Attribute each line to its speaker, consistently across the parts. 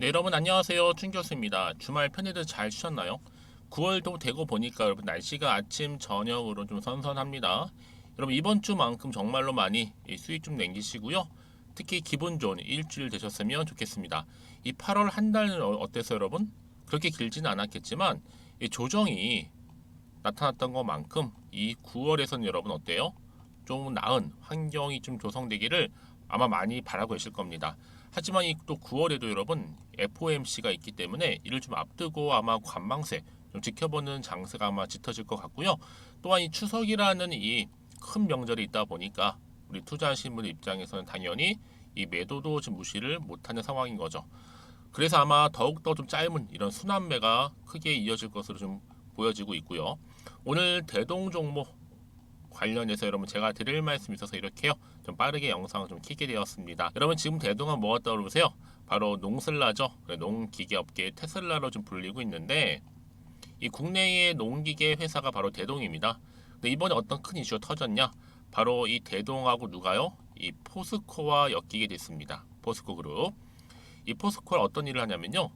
Speaker 1: 네, 여러분 안녕하세요. 춘 교수입니다. 주말 편히들 잘 쉬셨나요? 9월도 되고 보니까 여러분 날씨가 아침 저녁으로 좀 선선합니다. 여러분 이번 주만큼 정말로 많이 수익 좀 남기시고요. 특히 기분 좋은 일주일 되셨으면 좋겠습니다. 이 8월 한 달은 어땠어요, 여러분? 그렇게 길지는 않았겠지만 이 조정이 나타났던 것만큼 이 9월에서는 여러분 어때요? 좀 나은 환경이 좀 조성되기를 아마 많이 바라고 계실 겁니다. 하지만 이 또 9월에도 여러분 FOMC가 있기 때문에 이를 좀 앞두고 아마 관망세 좀 지켜보는 장세가 아마 짙어질 것 같고요. 또한 이 추석이라는 이 큰 명절이 있다 보니까 우리 투자하시는 분들 입장에서는 당연히 이 매도도 좀 무시를 못하는 상황인 거죠. 그래서 아마 더욱더 좀 짧은 이런 순환매가 크게 이어질 것으로 좀 보여지고 있고요. 오늘 대동 종목 관련해서 여러분 제가 드릴 말씀이 있어서 이렇게요. 좀 빠르게 영상을 좀 켜게 되었습니다. 여러분 지금 대동은 뭐가 떠오르세요? 바로 농슬라죠. 농기계업계 테슬라로 좀 불리고 있는데 이 국내의 농기계 회사가 바로 대동입니다. 근데 이번에 어떤 큰 이슈가 터졌냐? 바로 이 대동하고 누가요? 이 포스코와 엮이게 됐습니다. 포스코 그룹. 이 포스코가 어떤 일을 하냐면요.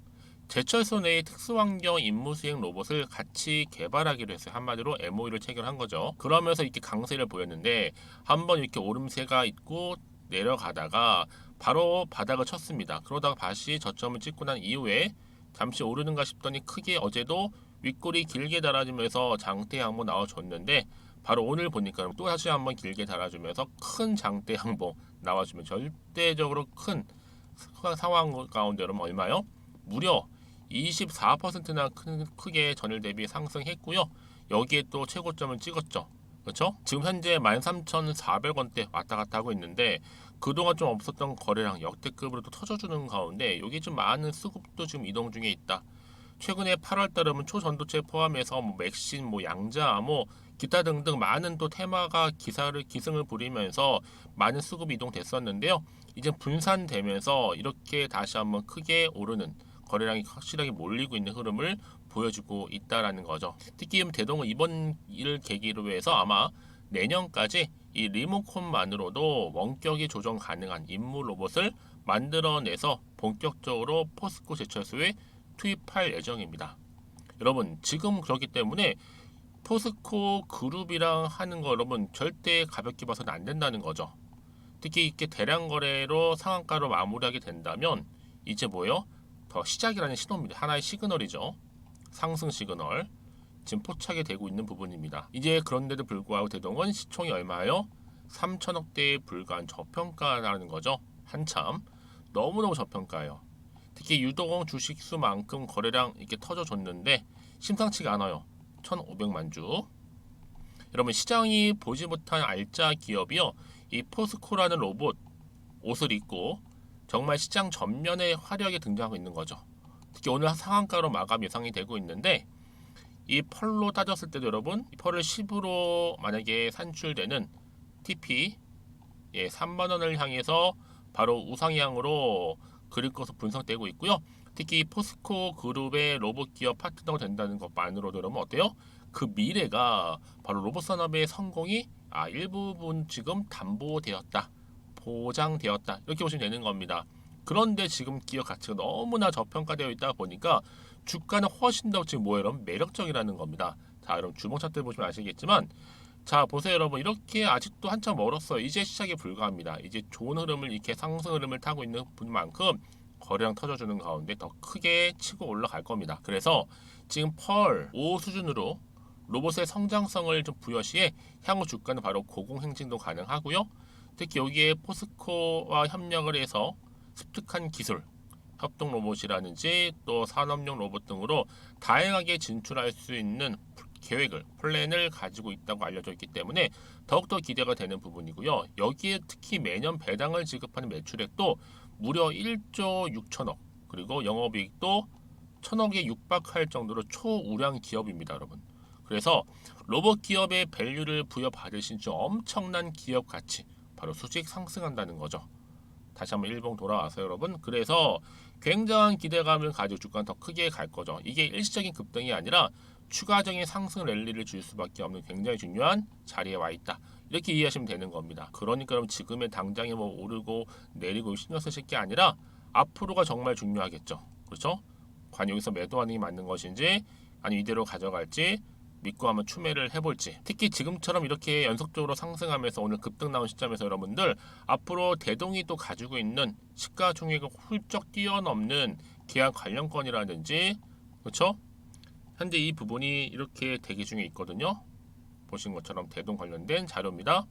Speaker 1: 제철소 내의 특수환경 임무수행 로봇을 같이 개발하기로 했어요. 한마디로 MOU를 체결한 거죠. 그러면서 이렇게 강세를 보였는데 한번 이렇게 오름세가 있고 내려가다가 바로 바닥을 쳤습니다. 그러다가 다시 저점을 찍고 난 이후에 잠시 오르는가 싶더니 크게 어제도 윗골이 길게 달아주면서 장대 항목 나와줬는데 바로 오늘 보니까 또 다시 한번 길게 달아주면서 큰 장대 항목 나와주면 절대적으로 큰 상황 가운데 여러분 얼마요? 무려 24%나 크게 전일 대비 상승했고요. 여기에 또 최고점을 찍었죠. 그렇죠? 지금 현재 13,400원대 왔다 갔다 하고 있는데 그동안 좀 없었던 거래량 역대급으로 또 터져주는 가운데 여기 좀 많은 수급도 지금 이동 중에 있다. 최근에 8월 달에는 초전도체 포함해서 뭐 맥신, 뭐 양자, 뭐 기타 등등 많은 또 테마가 기승을 부리면서 많은 수급이 이동됐었는데요. 이제 분산되면서 이렇게 다시 한번 크게 오르는 거래량이 확실하게 몰리고 있는 흐름을 보여주고 있다라는 거죠. 특히 대동은 이번 일을 계기로 해서 아마 내년까지 이 리모컨만으로도 원격이 조정 가능한 임무 로봇을 만들어내서 본격적으로 포스코 제철소에 투입할 예정입니다. 여러분 지금 그렇기 때문에 포스코 그룹이랑 하는 거 여러분 절대 가볍게 봐서는 안 된다는 거죠. 특히 이렇게 대량 거래로 상한가로 마무리하게 된다면 이제 뭐요? 더 시작이라는 신호입니다. 하나의 시그널이죠. 상승 시그널. 지금 포착이 되고 있는 부분입니다. 이제 그런데도 불구하고 대동은 시총이 얼마예요? 3천억대에 불과한 저평가라는 거죠. 한참 너무너무 저평가예요. 특히 유동 주식수만큼 거래량 이렇게 터져줬는데 심상치가 않아요. 1,500만 주. 여러분 시장이 보지 못한 알짜 기업이요. 이 포스코라는 로봇 옷을 입고 정말 시장 전면에 화려하게 등장하고 있는 거죠. 특히 오늘 상한가로 마감 예상이 되고 있는데 이 펄로 따졌을 때도 여러분 이 펄을 10으로 만약에 산출되는 TP 3만 원을 향해서 바로 우상향으로 그릴 것으로 분석되고 있고요. 특히 포스코 그룹의 로봇 기업 파트너가 된다는 것만으로도 여러분 어때요? 그 미래가 바로 로봇 산업의 성공이 일부분 지금 담보되었다. 보장되었다. 이렇게 보시면 되는 겁니다. 그런데 지금 기업 가치가 너무나 저평가되어 있다 보니까 주가는 훨씬 더 지금 뭐예요? 여러분 매력적이라는 겁니다. 자, 여러분 주봉 차트 보시면 아시겠지만 자, 보세요, 여러분. 이렇게 아직도 한참 멀었어요. 이제 시작에 불과합니다. 이제 좋은 흐름을 이렇게 상승 흐름을 타고 있는 분만큼 거래량 터져주는 가운데 더 크게 치고 올라갈 겁니다. 그래서 지금 펄 5 수준으로 로봇의 성장성을 좀 부여시에 향후 주가는 바로 고공행진도 가능하고요. 특히 여기에 포스코와 협력을 해서 습득한 기술, 협동 로봇이라든지 또 산업용 로봇 등으로 다양하게 진출할 수 있는 계획을 플랜을 가지고 있다고 알려져 있기 때문에 더욱더 기대가 되는 부분이고요. 여기에 특히 매년 배당을 지급하는 매출액도 무려 1조 6천억 그리고 영업이익도 1,000억에 육박할 정도로 초우량 기업입니다, 여러분. 그래서 로봇 기업의 밸류를 부여받으신 주 엄청난 기업 가치 바로 수직 상승한다는 거죠. 다시 한번 일봉 돌아와서 여러분 그래서 굉장한 기대감을 가지고 주가는 더 크게 갈 거죠. 이게 일시적인 급등이 아니라 추가적인 상승 랠리를 줄 수밖에 없는 굉장히 중요한 자리에 와 있다. 이렇게 이해하시면 되는 겁니다. 그러니까 그럼 지금의 당장에 뭐 오르고 내리고 신경 쓰실 게 아니라 앞으로가 정말 중요하겠죠. 그렇죠? 과연 여기서 매도하는 게 맞는 것인지 아니면 이대로 가져갈지 믿고 한번 추매를 해볼지. 특히 지금처럼 이렇게 연속적으로 상승하면서 오늘 급등 나온 시점에서 여러분들 앞으로 대동이 또 가지고 있는 시가총액을 훌쩍 뛰어넘는 계약 관련권이라든지 그렇죠? 현재 이 부분이 이렇게 대기 중에 있거든요. 보신 것처럼 대동 관련된 자료입니다.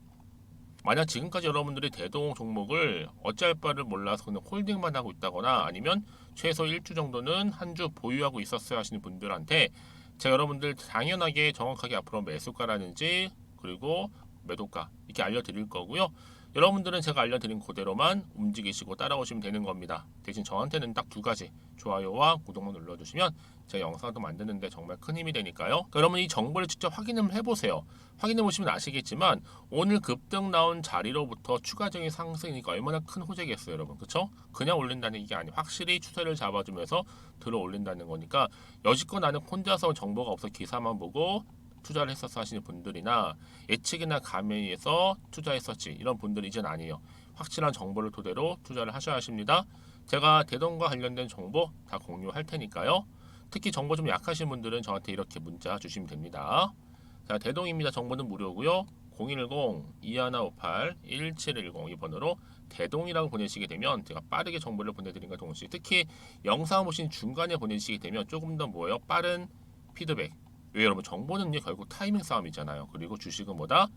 Speaker 1: 만약 지금까지 여러분들이 대동 종목을 어찌할 바를 몰라서 그냥 홀딩만 하고 있다거나 아니면 최소 1주 정도는 한 주 보유하고 있었어야 하시는 분들한테 제가 여러분들 당연하게 정확하게 앞으로 매수가라든지 그리고 매도가 이렇게 알려드릴 거고요. 여러분들은 제가 알려드린 그대로만 움직이시고 따라오시면 되는 겁니다. 대신 저한테는 딱 두 가지 좋아요와 구독만 눌러주시면 제가 영상도 만드는데 정말 큰 힘이 되니까요. 그러니까 여러분 이 정보를 직접 확인을 해보세요. 확인해 보시면 아시겠지만 오늘 급등 나온 자리로부터 추가적인 상승이니까 얼마나 큰 호재겠어요, 여러분. 그렇죠? 그냥 올린다는 게 아니고 확실히 추세를 잡아주면서 들어 올린다는 거니까 여지껏 나는 혼자서 정보가 없어 기사만 보고 투자를 했었어 하시는 분들이나 예측이나 감해에서 투자했었지 이런 분들이 이젠 아니에요. 확실한 정보를 토대로 투자를 하셔야 하십니다. 제가 대동과 관련된 정보 다 공유할 테니까요. 특히 정보 좀 약하신 분들은 저한테 이렇게 문자 주시면 됩니다. 자, 대동입니다. 정보는 무료고요. 010-2158-1710 이 번호로 대동이라고 보내시게 되면 제가 빠르게 정보를 보내드린과 동시에 특히 영상 보신 중간에 보내시게 되면 조금 더 뭐예요? 빠른 피드백. 왜 여러분 정보는요 결국 타이밍 싸움이잖아요. 그리고 주식은 뭐다?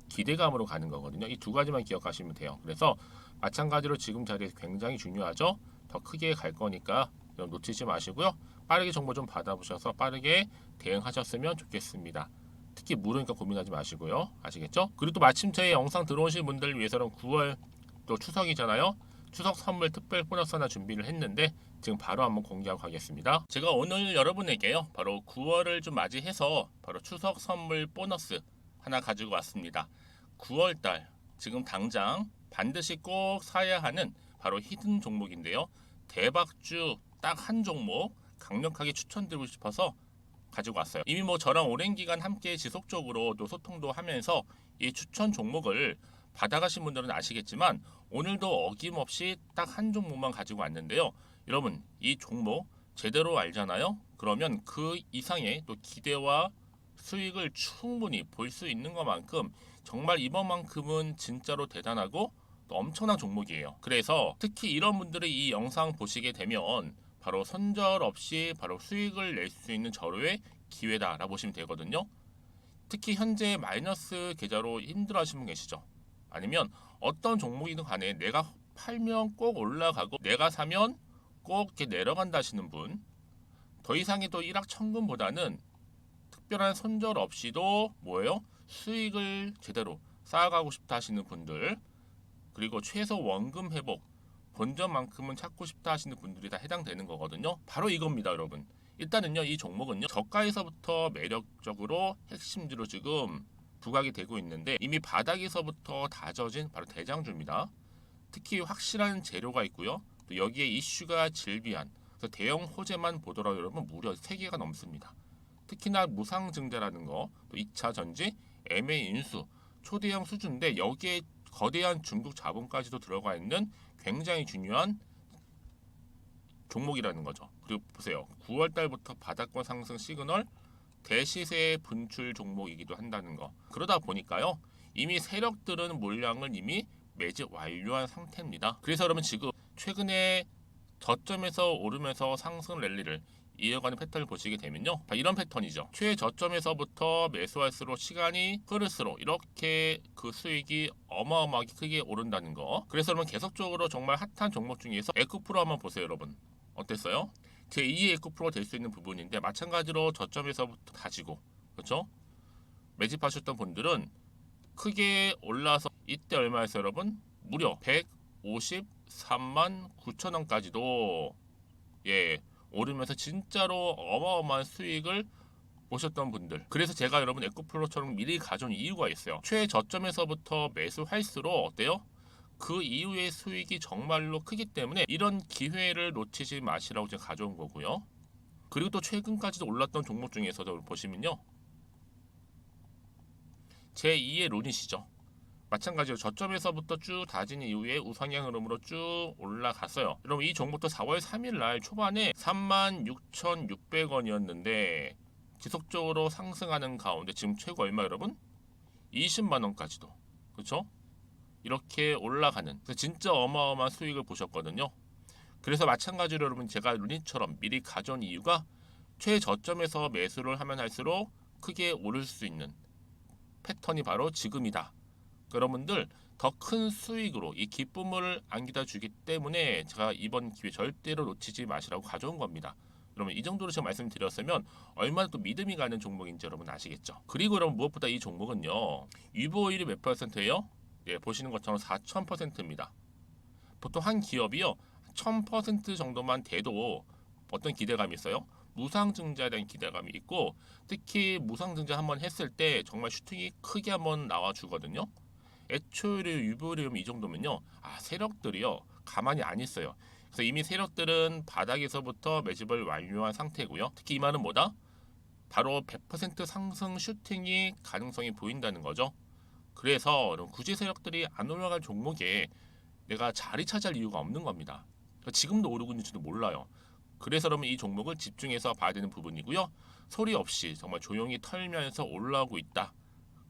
Speaker 1: 기대감으로 가는 거거든요. 이 두 가지만 기억하시면 돼요. 그래서 마찬가지로 지금 자리에서 굉장히 중요하죠. 더 크게 갈 거니까 놓치지 마시고요. 빠르게 정보 좀 받아보셔서 빠르게 대응하셨으면 좋겠습니다. 특히 무료니까 고민하지 마시고요. 아시겠죠? 그리고 또 마침 제 영상 들어오신 분들을 위해서는 9월 또 추석이잖아요. 추석 선물 특별 보너스 하나 준비를 했는데 지금 바로 한번 공개하고 가겠습니다. 제가 오늘 여러분에게요. 바로 9월을 좀 맞이해서 바로 추석 선물 보너스 하나 가지고 왔습니다. 9월달 지금 당장 반드시 꼭 사야 하는 바로 히든 종목인데요. 대박주 딱 한 종목 강력하게 추천드리고 싶어서 가지고 왔어요. 이미 뭐 저랑 오랜 기간 함께 지속적으로 또 소통도 하면서 이 추천 종목을 받아가신 분들은 아시겠지만 오늘도 어김없이 딱 한 종목만 가지고 왔는데요. 여러분 이 종목 제대로 알잖아요. 그러면 그 이상의 또 기대와 수익을 충분히 볼 수 있는 것만큼 정말 이번만큼은 진짜로 대단하고 또 엄청난 종목이에요. 그래서 특히 이런 분들이 이 영상 보시게 되면 바로 손절 없이 바로 수익을 낼 수 있는 절호의 기회다라고 보시면 되거든요. 특히 현재 마이너스 계좌로 힘들어하시는 분 계시죠? 아니면 어떤 종목이든 간에 내가 팔면 꼭 올라가고 내가 사면 꼭 이렇게 내려간다 하시는 분, 더 이상의 또 일확천금보다는 특별한 손절 없이도 뭐예요? 수익을 제대로 쌓아가고 싶다 하시는 분들, 그리고 최소 원금 회복 본전만큼은 찾고 싶다 하시는 분들이 다 해당되는 거거든요. 바로 이겁니다, 여러분. 일단은요, 이 종목은요, 저가에서부터 매력적으로 핵심주로 지금 부각이 되고 있는데 이미 바닥에서부터 다져진 바로 대장주입니다. 특히 확실한 재료가 있고요. 또 여기에 이슈가 질비한 그래서 대형 호재만 보더라도 여러분 무려 3개가 넘습니다. 특히나 무상증자라는 거, 또 2차 전지, M&A 인수, 초대형 수준인데 여기에 거대한 중국 자본까지도 들어가 있는 굉장히 중요한 종목이라는 거죠. 그리고 보세요. 9월 달부터 바닥권 상승 시그널 대시세 분출 종목이기도 한다는 거. 그러다 보니까요. 이미 세력들은 물량을 이미 매집 완료한 상태입니다. 그래서 여러분 지금 최근에 저점에서 오르면서 상승 랠리를 이어가는 패턴을 보시게 되면요. 이런 패턴이죠. 최저점에서부터 매수할수록 시간이 흐를수록 이렇게 그 수익이 어마어마하게 크게 오른다는 거. 그래서 여러분 계속적으로 정말 핫한 종목 중에서 에코프로 한번 보세요, 여러분. 어땠어요? 제2의 에코프로가 될 수 있는 부분인데 마찬가지로 저점에서부터 다지고 그렇죠? 매집하셨던 분들은 크게 올라서 이때 얼마였어요, 여러분? 무려 153만 9천 원까지도 오르면서 진짜로 어마어마한 수익을 보셨던 분들. 그래서 제가 여러분 에코플로처럼 미리 가져온 이유가 있어요. 최저점에서부터 매수할수록 어때요? 그 이후의 수익이 정말로 크기 때문에 이런 기회를 놓치지 마시라고 제가 가져온 거고요. 그리고 또 최근까지도 올랐던 종목 중에서도 보시면요. 제2의 론이시죠. 마찬가지로 저점에서부터 쭉 다진 이후에 우상향 흐름으로 쭉 올라갔어요. 여러분 이 종목도 4월 3일 날 초반에 36,600원이었는데 지속적으로 상승하는 가운데 지금 최고 얼마 여러분? 20만 원까지도. 그렇죠? 이렇게 올라가는 그래서 진짜 어마어마한 수익을 보셨거든요. 그래서 마찬가지로 여러분 제가 루닛처럼 미리 가져온 이유가 최저점에서 매수를 하면 할수록 크게 오를 수 있는 패턴이 바로 지금이다. 여러분들 더 큰 수익으로 이 기쁨을 안겨다 주기 때문에 제가 이번 기회 절대로 놓치지 마시라고 가져온 겁니다. 여러분 이 정도로 제가 말씀드렸으면 얼마나 또 믿음이 가는 종목인지 여러분 아시겠죠? 그리고 여러분 무엇보다 이 종목은요. 유보율이 몇 퍼센트예요? 예, 보시는 것처럼 4,000%입니다. 보통 한 기업이요 1,000% 정도만 돼도 어떤 기대감이 있어요? 무상증자에 대한 기대감이 있고 특히 무상증자 한번 했을 때 정말 슈팅이 크게 한번 나와주거든요. 애초에 유보율이 이 정도면요, 세력들이요 가만히 안 있어요. 그래서 이미 세력들은 바닥에서부터 매집을 완료한 상태고요. 특히 이 말은 뭐다? 바로 100% 상승 슈팅이 가능성이 보인다는 거죠. 그래서 굳이 세력들이 안 올라갈 종목에 내가 자리 차지할 이유가 없는 겁니다. 지금도 오르고 있는지도 몰라요. 그래서 그러면 이 종목을 집중해서 봐야 되는 부분이고요. 소리 없이 정말 조용히 털면서 올라오고 있다.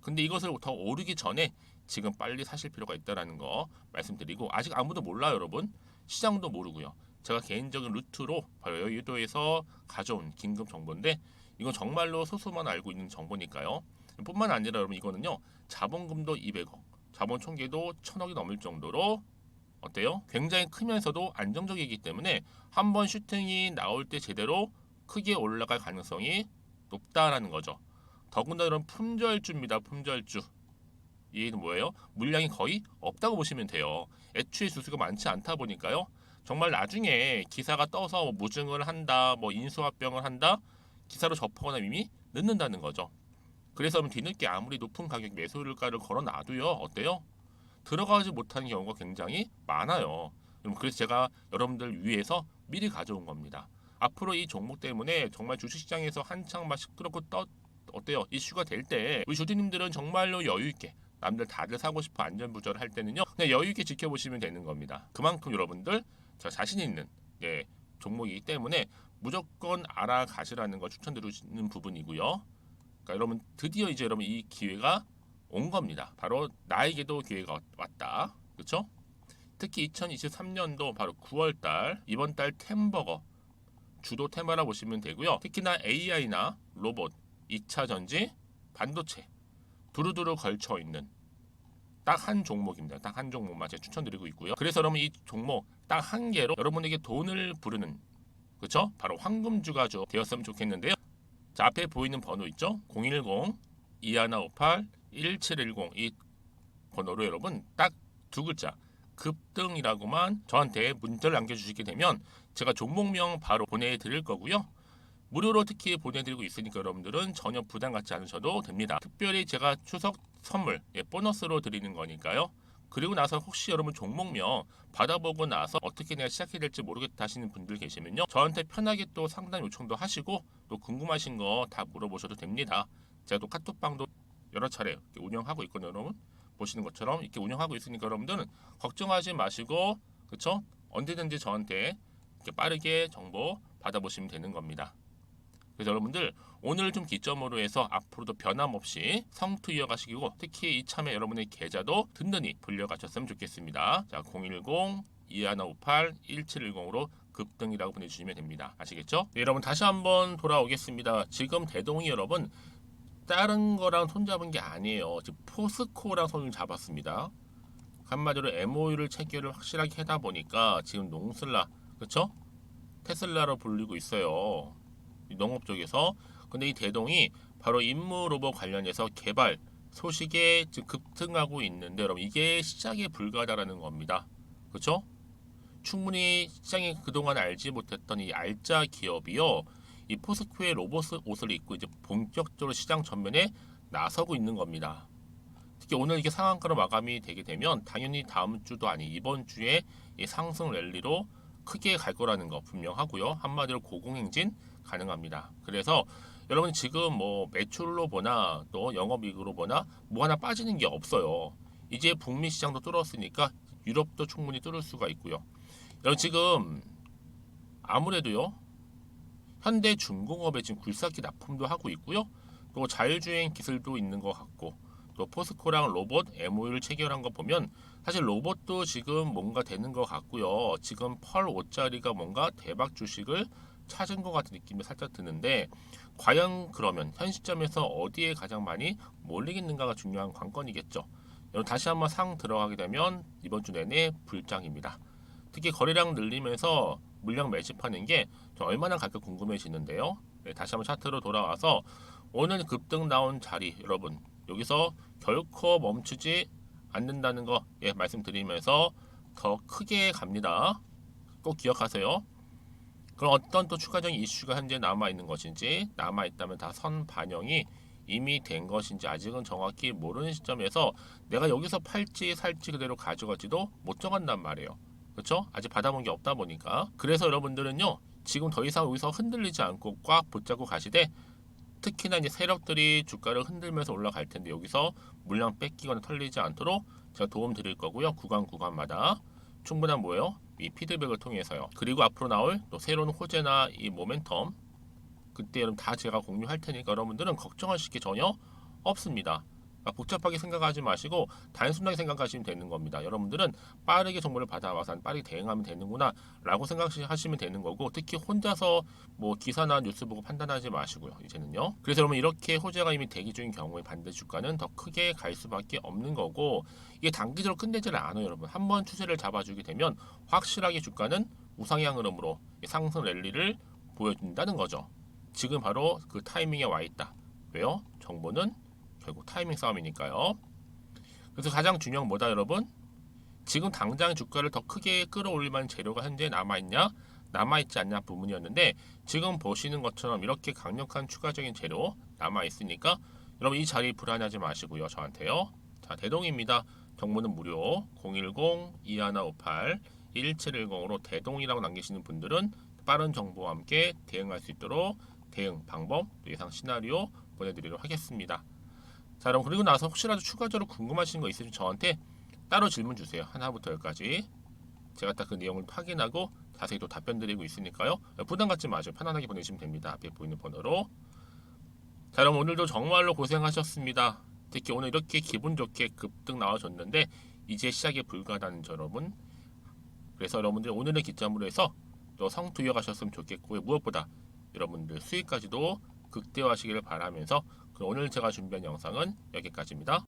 Speaker 1: 근데 이것을 더 오르기 전에 지금 빨리 사실 필요가 있다는 거 말씀드리고 아직 아무도 몰라요 여러분. 시장도 모르고요. 제가 개인적인 루트로 바로 여의도에서 가져온 긴급 정보인데 이건 정말로 소수만 알고 있는 정보니까요. 뿐만 아니라 여러분 이거는요. 자본금도 200억, 자본 총계도 1,000억이 넘을 정도로 어때요? 굉장히 크면서도 안정적이기 때문에 한번 슈팅이 나올 때 제대로 크게 올라갈 가능성이 높다라는 거죠. 더군다나 이런 품절주입니다. 품절주. 얘는 뭐예요? 물량이 거의 없다고 보시면 돼요. 애초에 수수가 많지 않다 보니까요. 정말 나중에 기사가 떠서 뭐 무증을 한다, 뭐 인수합병을 한다, 기사로 접하거나 이미 늦는다는 거죠. 그래서 뒤늦게 아무리 높은 가격 매수가를 걸어놔도요. 어때요? 들어가지 못하는 경우가 굉장히 많아요. 그래서 제가 여러분들 위해서 미리 가져온 겁니다. 앞으로 이 종목 때문에 정말 주식시장에서 한창 막 시끄럽고 어때요? 이슈가 될 때 우리 주주님들은 정말로 여유 있게 남들 다들 사고 싶어 안전부절 할 때는요 그냥 여유 있게 지켜보시면 되는 겁니다. 그만큼 여러분들 저 자신 있는 종목이기 때문에 무조건 알아가시라는 거 추천드리는 부분이고요. 그러니까 여러분 드디어 이제 여러분 이 기회가 온 겁니다. 바로 나에게도 기회가 왔다. 그렇죠? 특히 2023년도 바로 9월달 이번 달 템버거 주도 테마라 보시면 되고요. 특히나 AI나 로봇, 2차 전지, 반도체 두루두루 걸쳐 있는 딱 한 종목입니다. 딱 한 종목만 제가 추천드리고 있고요. 그래서 여러분 이 종목 딱 한 개로 여러분에게 돈을 부르는 그렇죠? 바로 황금주가 되었으면 좋겠는데요. 자 앞에 보이는 번호 있죠? 010-2158-1710 이 번호로 여러분 딱 두 글자 급등이라고만 저한테 문자를 남겨주시게 되면 제가 종목명 바로 보내드릴 거고요. 무료로 특히 보내드리고 있으니까 여러분들은 전혀 부담 갖지 않으셔도 됩니다. 특별히 제가 추석 선물 보너스로 드리는 거니까요. 그리고 나서 혹시 여러분 종목명 받아보고 나서 어떻게 내가 시작해야 될지 모르겠다 하시는 분들 계시면요. 저한테 편하게 또 상담 요청도 하시고 또 궁금하신 거 다 물어보셔도 됩니다. 제가 또 카톡방도 여러 차례 운영하고 있거든요. 여러분 보시는 것처럼 이렇게 운영하고 있으니까 여러분들은 걱정하지 마시고 그쵸? 언제든지 저한테 이렇게 빠르게 정보 받아보시면 되는 겁니다. 그래서 여러분들 오늘 좀 기점으로 해서 앞으로도 변함없이 성투 이어가시고 특히 이참에 여러분의 계좌도 든든히 불려가셨으면 좋겠습니다. 자 010-2158-1710으로 급등이라고 보내주시면 됩니다. 아시겠죠? 네, 여러분 다시 한번 돌아오겠습니다. 지금 대동이 여러분 다른 거랑 손잡은 게 아니에요. 지금 포스코랑 손을 잡았습니다. 한마디로 MOU를 체결을 확실하게 하다 보니까 지금 농슬라 그쵸? 테슬라로 불리고 있어요. 농업 쪽에서. 근데 이 대동이 바로 임무 로봇 관련해서 개발 소식에 지금 급등하고 있는데 여러분 이게 시장에 불과하다라는 겁니다. 그렇죠? 충분히 시장에 그동안 알지 못했던 이 알짜 기업이요. 이 포스코의 로봇 옷을 입고 이제 본격적으로 시장 전면에 나서고 있는 겁니다. 특히 오늘 이게 상한가로 마감이 되게 되면 당연히 다음 주도 아니 이번 주에 이 상승 랠리로 크게 갈 거라는 거 분명하고요. 한마디로 고공행진 가능합니다. 그래서 여러분 지금 뭐 매출로 보나 또 영업이익으로 보나 뭐 하나 빠지는 게 없어요. 이제 북미 시장도 뚫었으니까 유럽도 충분히 뚫을 수가 있고요. 여러분 지금 아무래도요 현대중공업에 지금 굴삭기 납품도 하고 있고요. 또 자율주행 기술도 있는 것 같고 또 포스코랑 로봇 MOU를 체결한 거 보면 사실 로봇도 지금 뭔가 되는 것 같고요. 지금 펄 5짜리가 뭔가 대박 주식을 찾은 것 같은 느낌이 살짝 드는데 과연 그러면 현 시점에서 어디에 가장 많이 몰리겠는가가 중요한 관건이겠죠. 여러분 다시 한번 상 들어가게 되면 이번 주 내내 불장입니다. 특히 거래량 늘리면서 물량 매집하는 게 얼마나 갈까 궁금해지는데요. 네, 다시 한번 차트로 돌아와서 오늘 급등 나온 자리 여러분 여기서 결코 멈추지 않는다는 거 말씀드리면서 더 크게 갑니다. 꼭 기억하세요. 그럼 어떤 또 추가적인 이슈가 현재 남아있는 것인지 남아있다면 다 선 반영이 이미 된 것인지 아직은 정확히 모르는 시점에서 내가 여기서 팔지 살지 그대로 가져가지도 못 정한단 말이에요. 그렇죠? 아직 받아본 게 없다 보니까 그래서 여러분들은요 지금 더 이상 여기서 흔들리지 않고 꽉 붙잡고 가시되 특히나 이제 세력들이 주가를 흔들면서 올라갈 텐데 여기서 물량 뺏기거나 털리지 않도록 제가 도움 드릴 거고요. 구간마다 충분한 뭐예요? 이 피드백을 통해서요. 그리고 앞으로 나올 또 새로운 호재나 이 모멘텀 그때 여러분 다 제가 공유할 테니까 여러분들은 걱정하실 게 전혀 없습니다. 그러니까 복잡하게 생각하지 마시고 단순하게 생각하시면 되는 겁니다. 여러분들은 빠르게 정보를 받아와서 빠르게 대응하면 되는구나 라고 생각하시면 되는 거고 특히 혼자서 뭐 기사나 뉴스 보고 판단하지 마시고요. 이제는요. 그래서 여러분 이렇게 호재가 이미 대기 중인 경우에 반대 주가는 더 크게 갈 수밖에 없는 거고 이게 단기적으로 끝내지를 않아요. 여러분 한번 추세를 잡아주게 되면 확실하게 주가는 우상향 흐름으로 상승 랠리를 보여준다는 거죠. 지금 바로 그 타이밍에 와 있다. 왜요? 정보는 결국 타이밍 싸움이니까요. 그래서 가장 중요한 뭐다 여러분? 지금 당장 주가를 더 크게 끌어올릴 만한 재료가 현재 남아있냐? 남아있지 않냐 부분이었는데 지금 보시는 것처럼 이렇게 강력한 추가적인 재료 남아있으니까 여러분 이 자리 불안하지 마시고요. 저한테요. 자 대동입니다. 정보는 무료 010-2158-1710으로 대동이라고 남기시는 분들은 빠른 정보와 함께 대응할 수 있도록 대응 방법, 예상 시나리오 보내드리도록 하겠습니다. 자 그럼 그리고 나서 혹시라도 추가적으로 궁금하신 거 있으시면 저한테 따로 질문 주세요. 하나부터 열까지 제가 딱 그 내용을 확인하고 자세히 또 답변 드리고 있으니까요. 부담 갖지 마시고 편안하게 보내시면 됩니다. 앞에 보이는 번호로. 자 그럼 오늘도 정말로 고생하셨습니다. 특히 오늘 이렇게 기분 좋게 급등 나와줬는데 이제 시작에 불과하다는 여러분. 그래서 여러분들 오늘의 기점으로 해서 또 성투여 가셨으면 좋겠고요. 무엇보다 여러분들 수익까지도 극대화하시기를 바라면서 오늘 제가 준비한 영상은 여기까지입니다.